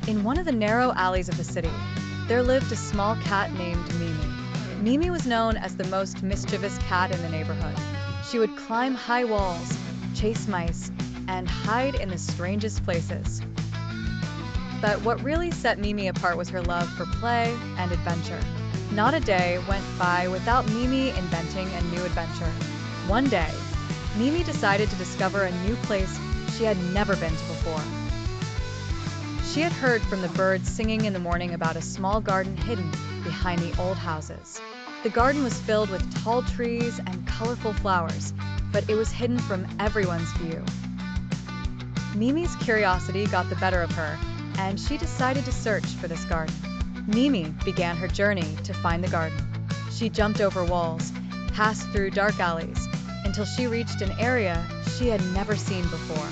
In one of the narrow alleys of the city, there lived a small cat named Mimi. Mimi was known as the most mischievous cat in the neighborhood. She would climb high walls, chase mice, and hide in the strangest places. But what really set Mimi apart was her love for play and adventure. Not a day went by without Mimi inventing a new adventure. One day, Mimi decided to discover a new place she had never been to before. She had heard from the birds singing in the morning about a small garden hidden behind the old houses. The garden was filled with tall trees and colorful flowers, but it was hidden from everyone's view. Mimi's curiosity got the better of her, and she decided to search for this garden. Mimi began her journey to find the garden. She jumped over walls, passed through dark alleys, until she reached an area she had never seen before.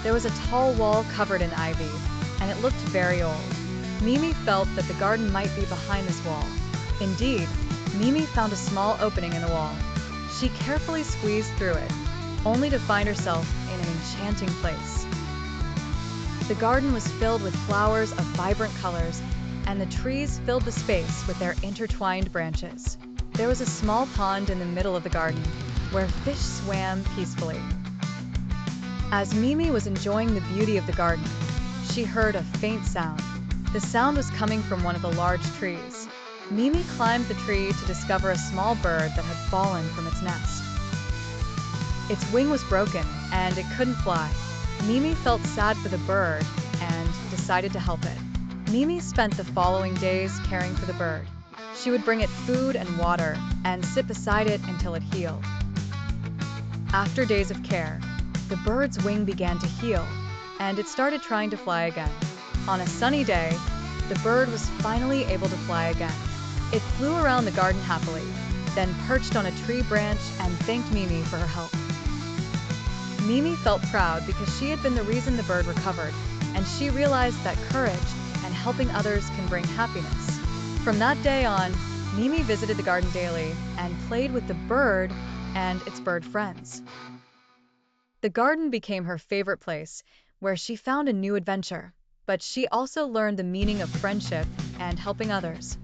There was a tall wall covered in ivy, and it looked very old. Mimi felt that the garden might be behind this wall. Indeed, Mimi found a small opening in the wall. She carefully squeezed through it, only to find herself in an enchanting place. The garden was filled with flowers of vibrant colors, and the trees filled the space with their intertwined branches. There was a small pond in the middle of the garden, where fish swam peacefully. As Mimi was enjoying the beauty of the garden, she heard a faint sound. The sound was coming from one of the large trees. Mimi climbed the tree to discover a small bird that had fallen from its nest. Its wing was broken, and it couldn't fly. Mimi felt sad for the bird and decided to help it. Mimi spent the following days caring for the bird. She would bring it food and water and sit beside it until it healed. After days of care, the bird's wing began to heal, and it started trying to fly again. On a sunny day, the bird was finally able to fly again. It flew around the garden happily, then perched on a tree branch and thanked Mimi for her help. Mimi felt proud because she had been the reason the bird recovered, and she realized that courage and helping others can bring happiness. From that day on, Mimi visited the garden daily and played with the bird and its bird friends. The garden became her favorite place, where she found a new adventure, but she also learned the meaning of friendship and helping others.